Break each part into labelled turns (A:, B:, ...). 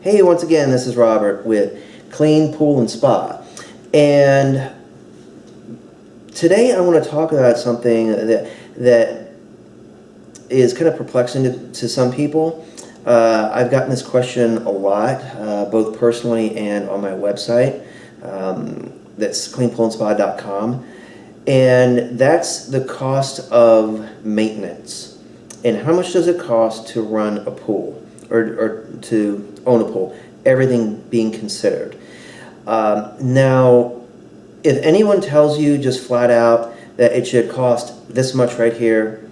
A: Hey, once again, this is Robert with Clean Pool and Spa. And today I want to talk about something that is kind of perplexing to some people. I've gotten this question a lot, both personally and on my website. That's cleanpoolandspa.com. And that's the cost of maintenance. And how much does it cost to run a pool or to own a pool? Everything being considered. Now, if anyone tells you just flat out that it should cost this much right here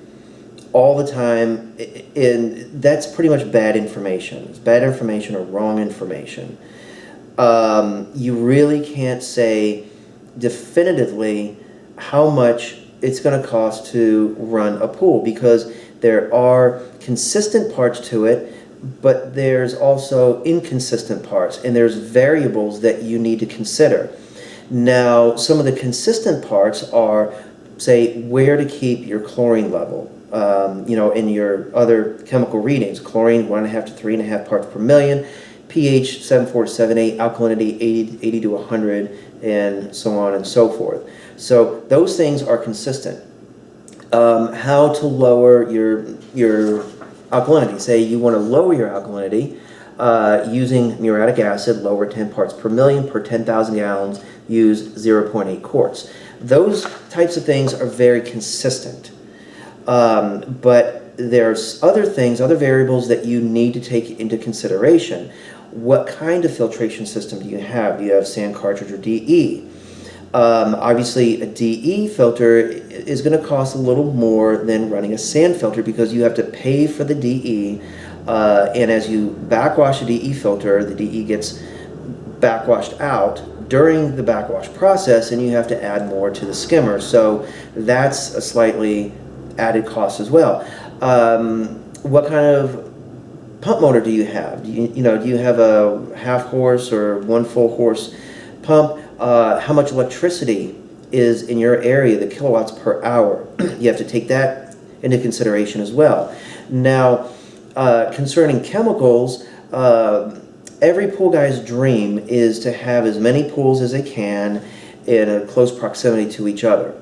A: all the time, and that's pretty much bad information. It's bad information or wrong information. You really can't say definitively how much it's going to cost to run a pool, because there are consistent parts to it, but there's also inconsistent parts, and there's variables that you need to consider. Now, some of the consistent parts are, say, where to keep your chlorine level. In your other chemical readings, chlorine 1.5 to 3.5 parts per million, pH 7.4 to 7.8, alkalinity 80 to 100, and so on and so forth. So those things are consistent. How to lower your alkalinity. Say you want to lower your alkalinity using muriatic acid, lower 10 parts per million per 10,000 gallons, use 0.8 quarts. Those types of things are very consistent. But there's other things, other variables that you need to take into consideration. What kind of filtration system do you have? Do you have sand cartridge or DE? Obviously, a DE filter is going to cost a little more than running a sand filter, because you have to pay for the DE, and as you backwash a DE filter, the DE gets backwashed out during the backwash process, and you have to add more to the skimmer. So that's a slightly added cost as well. What kind of pump motor do you have? Do you have a half horse or one full horse pump? How much electricity is in your area, the kilowatts per hour? You have to take that into consideration as well. Now, concerning chemicals, every pool guy's dream is to have as many pools as they can in a close proximity to each other.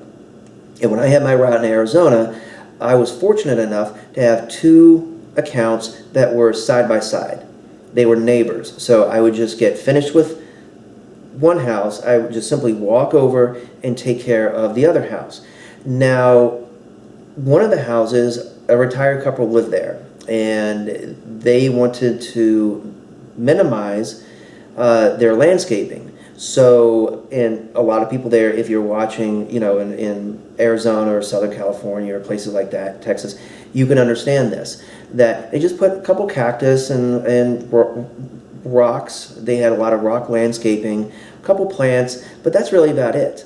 A: And when I had my route in Arizona, I was fortunate enough to have two accounts that were side by side. They were neighbors. So I would just get finished with one house, I would just simply walk over and take care of the other house. Now, one of the houses, a retired couple lived there, and they wanted to minimize their landscaping. So, and a lot of people there, if you're watching, in Arizona or Southern California or places like that, Texas, you can understand this, that they just put a couple cactus and rocks. They had a lot of rock landscaping, a couple plants, but that's really about it.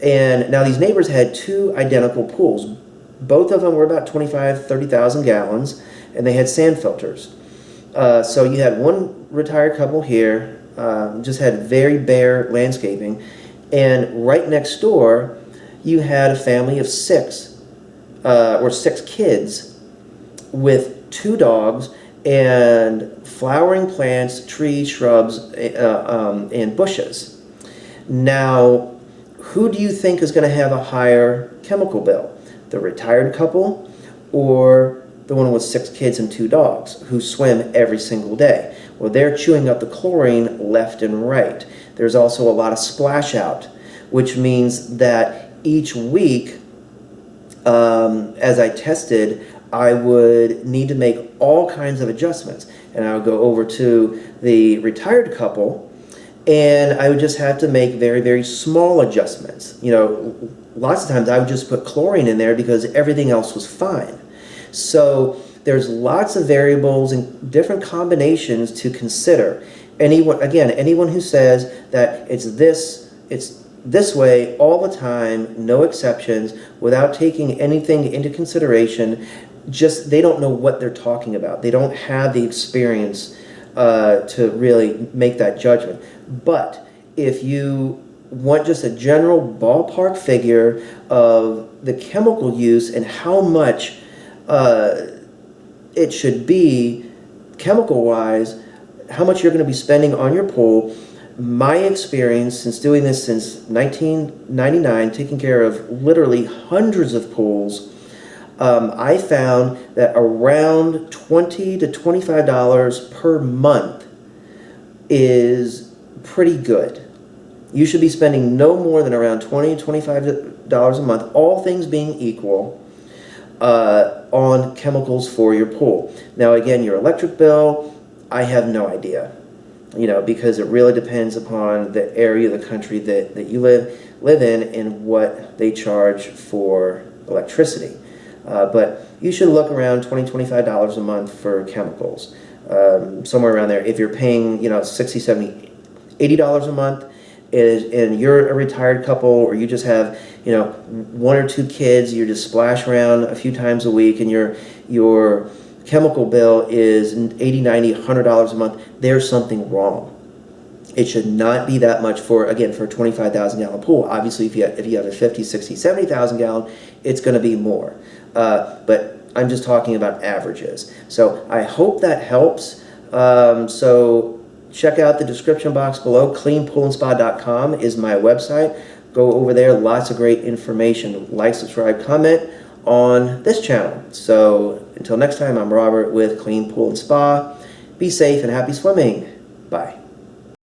A: And now these neighbors had two identical pools. Both of them were about 30,000 gallons, and they had sand filters. So you had one retired couple here, just had very bare landscaping, and right next door you had a family of six kids with 2 dogs and flowering plants, trees, shrubs, and bushes. Now, who do you think is going to have a higher chemical bill? The retired couple or the one with 6 kids and 2 dogs who swim every single day? Well, they're chewing up the chlorine left and right. There's also a lot of splash out, which means that each week, as I tested, I would need to make all kinds of adjustments. And I would go over to the retired couple, and I would just have to make very, very small adjustments. Lots of times I would just put chlorine in there because everything else was fine. So there's lots of variables and different combinations to consider. Anyone who says that it's this way all the time, no exceptions, without taking anything into consideration, they don't know what they're talking about. They don't have the experience to really make that judgment. But if you want just a general ballpark figure of the chemical use and how much it should be chemical-wise, how much you're going to be spending on your pool. My experience since doing this since 1999, taking care of literally hundreds of pools, I found that around $20 to $25 per month is pretty good. You should be spending no more than around $20 to $25 a month, all things being equal, on chemicals for your pool. Now again, your electric bill, I have no idea, because it really depends upon the area of the country that you live in and what they charge for electricity. But you should look around $20, $25 a month for chemicals, somewhere around there. If you're paying, $60, $70, $80 a month, and you're a retired couple, or you just have, one or two kids, you just splash around a few times a week, and your chemical bill is $80, $90, $100 a month, there's something wrong. It should not be that much for a 25,000 gallon pool. Obviously, if you have a 50, 60, 70,000 gallon, it's going to be more. But I'm just talking about averages. So I hope that helps. So check out the description box below. cleanpoolandspa.com is my website. Go over there. Lots of great information. Like, subscribe, comment on this channel. So until next time, I'm Robert with Clean Pool and Spa. Be safe and happy swimming. Bye.